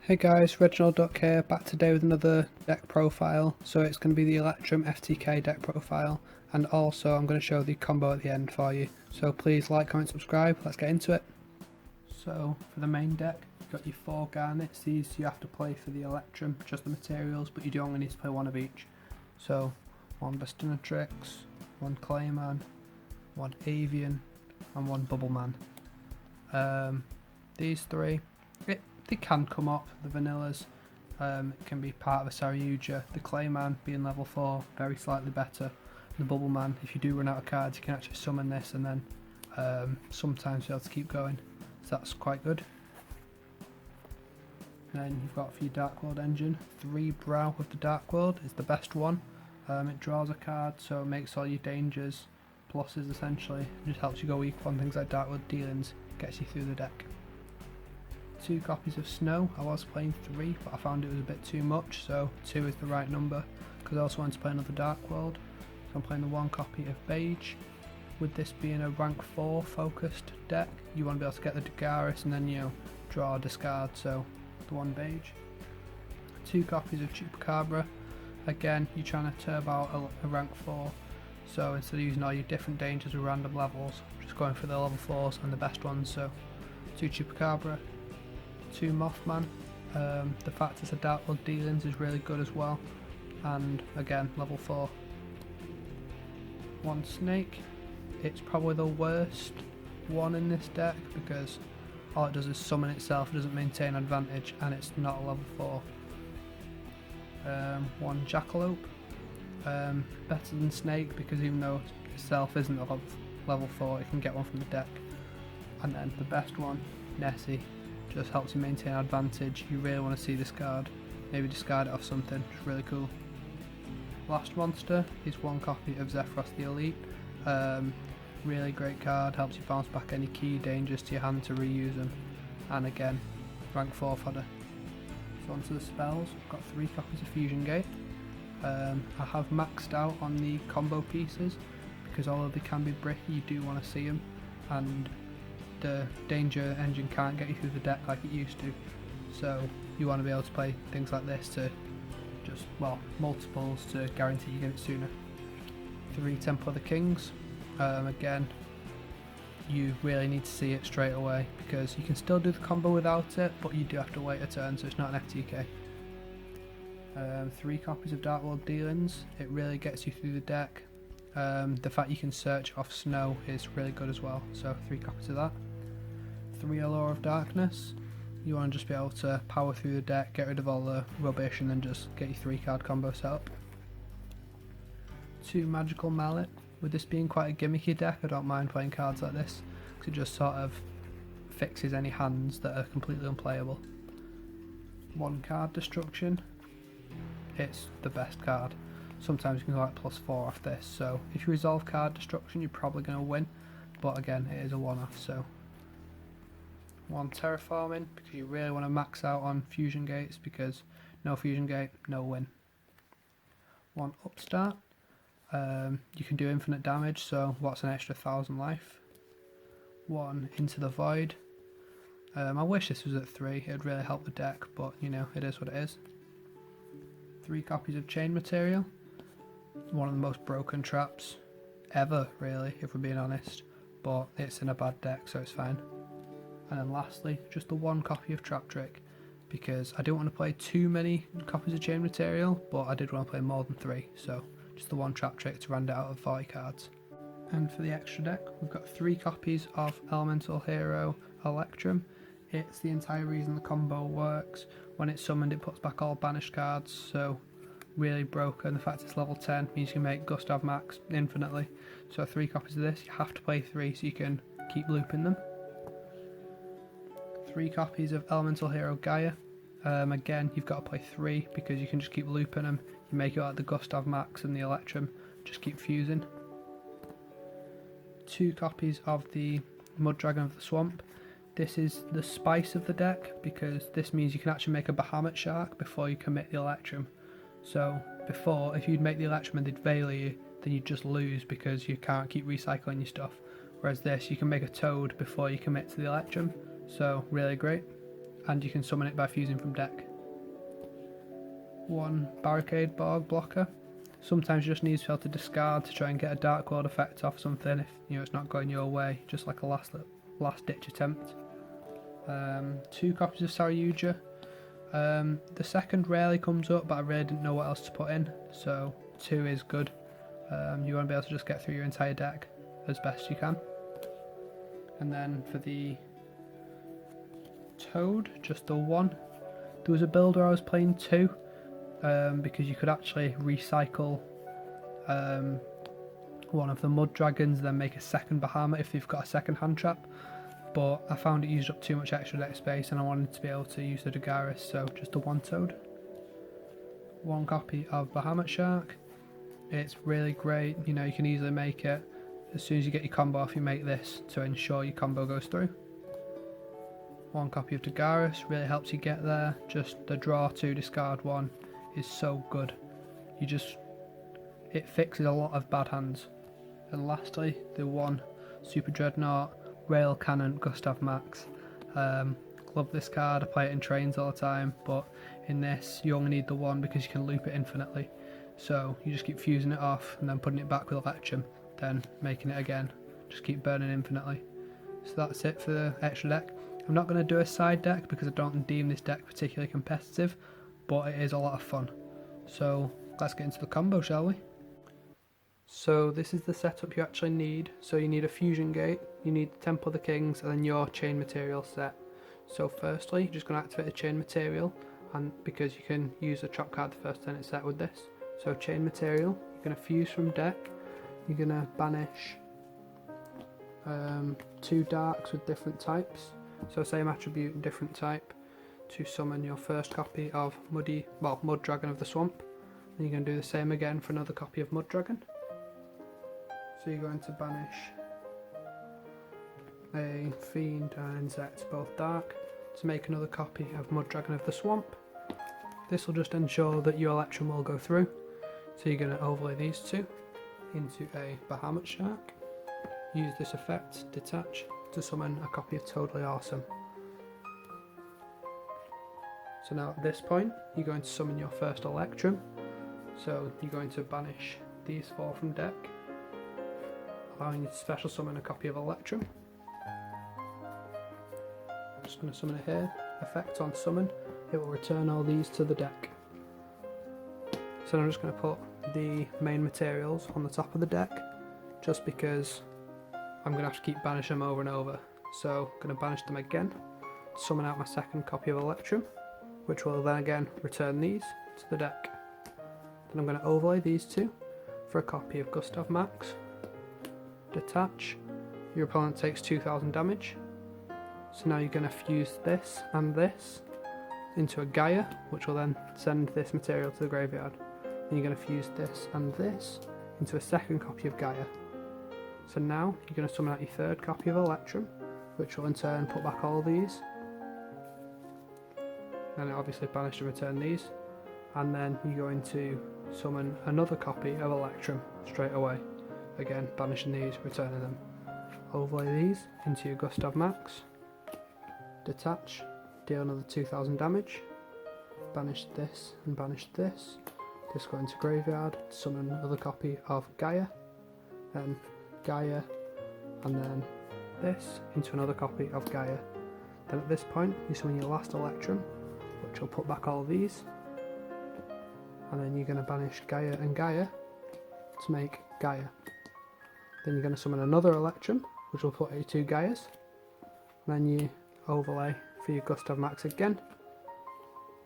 Hey guys, Reginald here, back today with another deck profile. So it's going to be the Electrum FTK deck profile, and also I'm going to show the combo at the end for you. So please like, comment, subscribe, let's get into it. So for the main deck, you've got your 4 garnets. These you have to play for the Electrum, just the materials, but you do only need to play one of each. So 1 Bestinatrix, 1 Clayman, 1 Avian, and 1 Bubbleman. These 3, they can come up, the vanillas. It can be part of a Yugioh. The Clayman being level 4, very slightly better. The Bubbleman, if you do run out of cards, you can actually summon this and then sometimes be able to keep going. So that's quite good. Then you've got for your Dark World engine, 3 Brow with the Dark World is the best one. It draws a card, so it makes all your dangers pluses essentially. It just helps you go weak on things like Dark World dealings, gets you through the deck. 2 copies of Snow. I was playing 3, but I found it was a bit too much, so 2 is the right number, because I also wanted to play another Dark World. So I'm playing the 1 copy of Beige. With this being a rank 4 focused deck, you want to be able to get the Dagaris and then, draw or discard, so the 1 Beige. 2 copies of Chupacabra. Again, you're trying to turb out a rank 4, so instead of using all your different dangers with random levels, just going for the level 4s and the best ones, so 2 Chupacabra. 2 Mothman. The fact it's a Dark World dealings is really good as well, and again level 4. 1 Snake. It's probably the worst one in this deck because all it does is summon itself, it doesn't maintain advantage, and it's not a level 4. 1 Jackalope. Better than Snake because even though itself isn't a level 4, it can get one from the deck. And then the best one, Nessie. Just helps you maintain advantage. You really want to see this card, maybe discard it off something, just really cool. Last monster is 1 copy of Zephyros the Elite. Really great card, helps you bounce back any key dangers to your hand to reuse them, and again rank 4 fodder. So onto the spells, I've got 3 copies of Fusion Gate. I have maxed out on the combo pieces because although they can be bricky, you do want to see them, and the danger engine can't get you through the deck like it used to, so you want to be able to play things like this to just, multiples to guarantee you get it sooner. 3 Temple of the Kings. Again, you really need to see it straight away because you can still do the combo without it, but you do have to wait a turn, so it's not an FTK. 3 copies of Dark World Dealings. It really gets you through the deck. The fact you can search off Snow is really good as well, so 3 copies of that. 3 Allure of Darkness. You want to just be able to power through the deck, get rid of all the rubbish, and then just get your 3 card combo set up. 2 Magical Mallet. With this being quite a gimmicky deck, I don't mind playing cards like this because it just sort of fixes any hands that are completely unplayable. 1 Card Destruction. It's the best card. Sometimes you can go like +4 off this, so if you resolve card destruction you're probably going to win, but again it is a one-off. So 1 Terraforming, because you really want to max out on Fusion Gates, because no Fusion Gate, no win. 1 Upstart. You can do infinite damage, so what's an extra 1000 life? 1 Into the Void. I wish this was at 3, it would really help the deck, but it is what it is. 3 copies of Chain Material. One of the most broken traps ever, really, if we're being honest, but it's in a bad deck, so it's fine. And then lastly, just the 1 copy of Trap Trick, because I didn't want to play too many copies of Chain Material, but I did want to play more than 3, so just the 1 Trap Trick to round it out of 40 cards. And for the extra deck, we've got 3 copies of Elementalhero Electrum. It's the entire reason the combo works. When it's summoned, it puts back all banished cards, so really broken. The fact it's level 10 means you can make Gustav Max infinitely. So 3 copies of this, you have to play 3 so you can keep looping them. 3 copies of Elementalhero Gaia. Again, you've got to play 3 because you can just keep looping them. You make it like the Gustav Max and the Electrum, just keep fusing. 2 copies of the Mud Dragon of the Swamp. This is the spice of the deck because this means you can actually make a Bahamut Shark before you commit the Electrum. So before, if you'd make the Electrum and they'd veil you, then you'd just lose because you can't keep recycling your stuff. Whereas this, you can make a Toad before you commit to the Electrum, so really great. and you can summon it by fusing from deck. 1 Barricade Borg blocker. Sometimes you just need to be able to discard to try and get a Dark Lord effect off something if it's not going your way, just like a last ditch attempt. 2 copies of Yugioh. The second rarely comes up, but I really didn't know what else to put in, so 2 is good. You want to be able to just get through your entire deck as best you can. And then for the Toad, just the 1. There was a build where I was playing 2, because you could actually recycle one of the mud dragons, then make a second Bahamut if they've got a second hand trap. But I found it used up too much extra deck space, and I wanted to be able to use the Dagaris, so just the 1 Toad. 1 copy of Bahamut Shark. It's really great, you can easily make it. As soon as you get your combo off, you make this to ensure your combo goes through. 1 copy of Dagaris really helps you get there. Just the draw 2, discard 1 is so good. It fixes a lot of bad hands. And lastly, the 1 Super Dreadnought Rail Cannon Gustav Max. Love this card, I play it in trains all the time, but in this you only need the 1 because you can loop it infinitely. So you just keep fusing it off and then putting it back with Electrum, then making it again. Just keep burning infinitely. So that's it for the extra deck. I'm not going to do a side deck because I don't deem this deck particularly competitive, but it is a lot of fun. So let's get into the combo, shall we? So this is the setup you actually need. So you need a fusion gate, you need the Temple of the Kings, and then your chain material set. So firstly, you're just going to activate the chain material, and because you can use the trap card the first turn it's set with this. So chain material, you're going to fuse from deck, you're going to banish 2 darks with different types. So same attribute and different type, to summon your first copy of Mud Dragon of the Swamp. And you're going to do the same again for another copy of Mud Dragon. So you're going to banish a Fiend and an Insect, both dark, to make another copy of Mud Dragon of the Swamp. This will just ensure that your Electrum will go through. So you're going to overlay these 2 into a Bahamut Shark. Use this effect, detach, to summon a copy of Totally Awesome. So now at this point, you're going to summon your first Electrum. So you're going to banish these 4 from deck, allowing you to special summon a copy of Electrum. I'm just going to summon it here. Effect on summon, it will return all these to the deck. So I'm just going to put the main materials on the top of the deck, just because I'm going to have to keep banishing them over and over. So I'm going to banish them again, summon out my second copy of Electrum, which will then again return these to the deck. Then I'm going to overlay these 2 for a copy of Gustav Max. Detach, your opponent takes 2000 damage. So now you're going to fuse this and this into a Gaia, which will then send this material to the graveyard. Then you're going to fuse this and this into a second copy of Gaia. So now you're going to summon out your third copy of Electrum, which will in turn put back all these. And it obviously banish and return these. And then you're going to summon another copy of Electrum straight away. Again, banishing these, returning them. Overlay these into your Gustav Max. Detach, deal another 2000 damage. Banish this and banish this. This go into graveyard, summon another copy of Gaia. Then Gaia, and then this into another copy of Gaia. Then at this point, you summon your last Electrum, which will put back all these. And then you're going to banish Gaia and Gaia to make Gaia. Then you're going to summon another Electrum, which will put you 2 Gaias. Then you overlay for your Gustav Max again.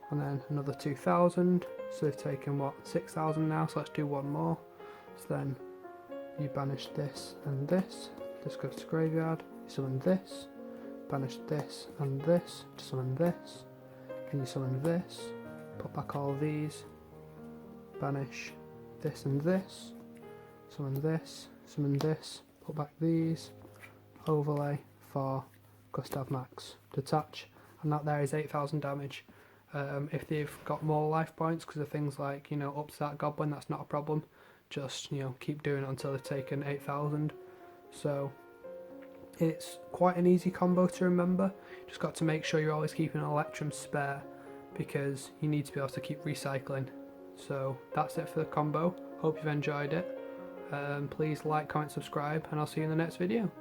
And then another 2000. So they've taken 6,000 now, so let's do 1 more. So then you banish this and this. This goes to graveyard. You summon this. Banish this and this to summon this. Then you summon this. Put back all of these. Banish this and this. Summon this. Summon this. Put back these. Overlay for Gustav Max. Detach. And that there is 8,000 damage. If they've got more life points because of things like, up to that goblin, that's not a problem. Just, keep doing it until they've taken 8,000. So It's quite an easy combo to remember. Just got to make sure you're always keeping an Electrum spare, because you need to be able to keep recycling. So that's it for the combo. Hope you've enjoyed it. Please like, comment, subscribe, and I'll see you in the next video.